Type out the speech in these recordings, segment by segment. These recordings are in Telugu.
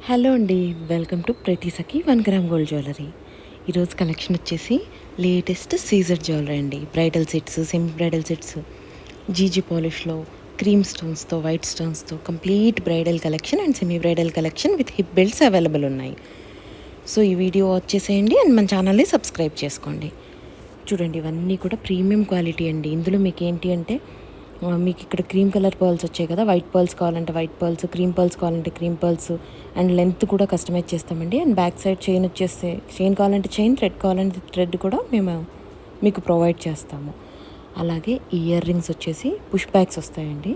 హలో అండి, welcome to Prathi Sakhi 1 gram gold jewellery. ఈరోజు కలెక్షన్ వచ్చేసి లేటెస్ట్ సీజర్ జ్యువెలరీ అండి. Bridal sets, semi bridal sets, GG పాలిష్లో క్రీమ్ స్టోన్స్తో, వైట్ స్టోన్స్తో complete bridal collection and semi bridal collection with hip belts available ఉన్నాయి. సో ఈ వీడియో వచ్చేసేయండి అండ్ మన ఛానల్ని సబ్స్క్రైబ్ చేసుకోండి. చూడండి, ఇవన్నీ కూడా ప్రీమియం క్వాలిటీ అండి. ఇందులో మీకు ఏంటి అంటే మీకు ఇక్కడ క్రీమ్ కలర్ పర్ల్స్ వచ్చాయి కదా, వైట్ పర్ల్స్ కావాలంటే వైట్ పర్ల్స్, క్రీమ్ పర్ల్స్ కావాలంటే క్రీమ్ పర్ల్స్ అండ్ లెంత్ కూడా కస్టమైజ్ చేస్తామండి. అండ్ బ్యాక్ సైడ్ చైన్ వచ్చేస్తే చైన్ కావాలంటే చైన్, థ్రెడ్ కావాలంటే థ్రెడ్ కూడా మేము మీకు ప్రొవైడ్ చేస్తాము. అలాగే ఇయర్ రింగ్స్ వచ్చేసి పుష్ బ్యాగ్స్ వస్తాయండి.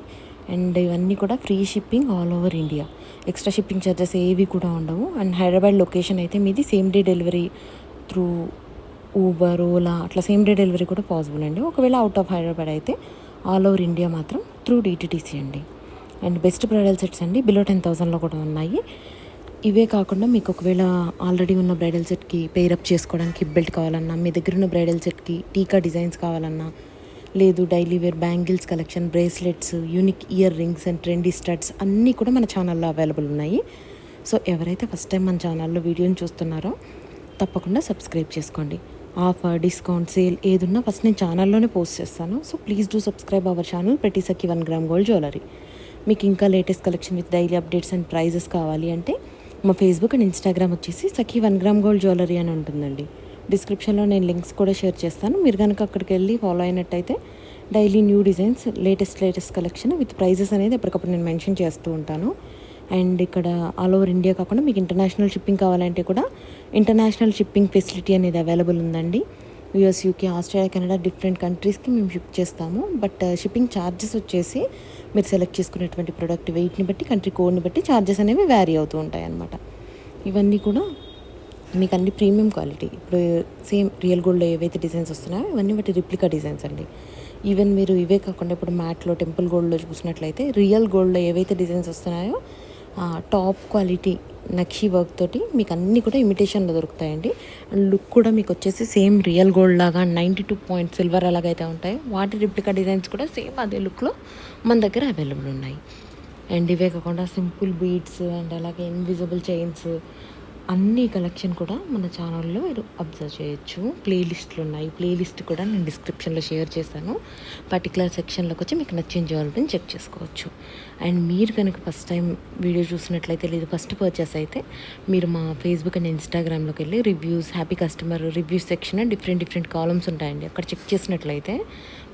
అండ్ ఇవన్నీ కూడా free shipping all over India. Extra shipping charges ఏవి కూడా ఉండవు. అండ్ హైదరాబాద్ లొకేషన్ అయితే మీది same day delivery through Uber, Ola అట్లా సేమ్ డే డెలివరీ కూడా పాసిబుల్ అండి. ఒకవేళ అవుట్ ఆఫ్ హైదరాబాద్ అయితే ఆల్ ఓవర్ ఇండియా మాత్రం త్రూ డిటిటీసీ అండి. అండ్ బెస్ట్ బ్రైడల్ సెట్స్ అండి, బిలో 10,000లో కూడా ఉన్నాయి. ఇవే కాకుండా మీకు ఒకవేళ ఆల్రెడీ ఉన్న బ్రైడల్ సెట్కి పేరప్ చేసుకోవడానికి హిప్ బెల్ట్ కావాలన్నా, మీ దగ్గర ఉన్న బ్రైడల్ సెట్కి టీకా డిజైన్స్ కావాలన్నా, లేదు daily wear bangles collection, bracelets, unique earrings and trendy studs అన్నీ కూడా మన ఛానల్లో అవైలబుల్ ఉన్నాయి. సో ఎవరైతే ఫస్ట్ టైం మన ఛానల్లో వీడియోని చూస్తున్నారో తప్పకుండా సబ్స్క్రైబ్ చేసుకోండి. ఆఫర్, డిస్కౌంట్, సేల్ ఏదున్నా ఫస్ట్ నేను ఛానల్లోనే పోస్ట్ చేస్తాను. So please do subscribe our channel Prathi Sakhi 1 gram gold jewellery. మీకు ఇంకా latest collection with daily updates and prices కావాలి అంటే మా ఫేస్బుక్ అండ్ ఇన్స్టాగ్రామ్ వచ్చేసి సఖి 1 గ్రామ్ గోల్డ్ జ్యువెలరీ అని ఉంటుందండి. డిస్క్రిప్షన్లో నేను లింక్స్ కూడా షేర్ చేస్తాను. మీరు కనుక అక్కడికి వెళ్ళి ఫాలో అయినట్టయితే daily new designs, latest collection with prices అనేది ఎప్పటికప్పుడు నేను మెన్షన్ చేస్తూ ఉంటాను. అండ్ ఇక్కడ ఆల్ ఓవర్ ఇండియా కాకుండా మీకు ఇంటర్నేషనల్ షిప్పింగ్ కావాలంటే కూడా ఇంటర్నేషనల్ షిప్పింగ్ ఫెసిలిటీ అనేది అవైలబుల్ ఉందండి. US, UK, Australia, Canada different కంట్రీస్కి మేము షిప్ చేస్తాము. బట్ షిప్పింగ్ ఛార్జెస్ వచ్చేసి మీరు సెలెక్ట్ చేసుకునేటువంటి ప్రోడక్ట్ వెయిట్ని బట్టి, కంట్రీ కోడ్ని బట్టి ఛార్జెస్ అనేవి వ్యారీ అవుతూ ఉంటాయి అన్నమాట. ఇవన్నీ కూడా మీకు అన్ని ప్రీమియం క్వాలిటీ. ఇప్పుడు సేమ్ రియల్ గోల్డ్లో ఏవైతే డిజైన్స్ వస్తున్నాయో ఇవన్నీ వాటి రిప్లికా డిజైన్స్ అండి. ఈవెన్ మీరు ఇవే కాకుండా ఇప్పుడు మ్యాట్లో, టెంపుల్ గోల్డ్లో చూసినట్లయితే రియల్ గోల్డ్లో ఏవైతే డిజైన్స్ వస్తున్నాయో టాప్ క్వాలిటీ నక్షి వర్క్ తోటి మీకు అన్నీ కూడా ఇమిటేషన్లో దొరుకుతాయండి. అండ్ లుక్ కూడా మీకు వచ్చేసి సేమ్ రియల్ గోల్డ్ లాగా 92 పాయింట్ సిల్వర్ ఎలాగైతే ఉంటాయో వాటి రిప్లికా డిజైన్స్ కూడా సేమ్ అదే లుక్లో మన దగ్గర అవైలబుల్ ఉన్నాయి. అండ్ ఇవే కాకుండా సింపుల్ బీడ్స్ అండ్ అలాగే ఇన్విజిబుల్ చైన్స్ అన్ని కలెక్షన్ కూడా మన ఛానల్లో మీరు అబ్జర్వ్ చేయొచ్చు. ప్లేలిస్ట్లు ఉన్నాయి. ప్లేలిస్ట్ కూడా నేను డిస్క్రిప్షన్లో షేర్ చేశాను. పర్టికులర్ సెక్షన్లోకి వచ్చి మీకు నచ్చిన జ్యువెలరీని చెక్ చేసుకోవచ్చు. అండ్ మీరు కనుక ఫస్ట్ టైం వీడియో చూసినట్లయితే, లేదు ఫస్ట్ పర్చేస్ అయితే మీరు మా ఫేస్బుక్ అండ్ ఇన్స్టాగ్రామ్లోకి వెళ్ళి reviews, happy customer reviews section different columns ఉంటాయండి. అక్కడ చెక్ చేసినట్లయితే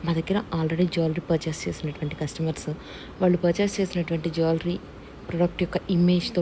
మా దగ్గర ఆల్రెడీ జ్యువెలరీ పర్చేస్ చేసినటువంటి కస్టమర్స్, వాళ్ళు పర్చేస్ చేసినటువంటి జ్యువెలరీ ప్రొడక్ట్ యొక్క ఇమేజ్తో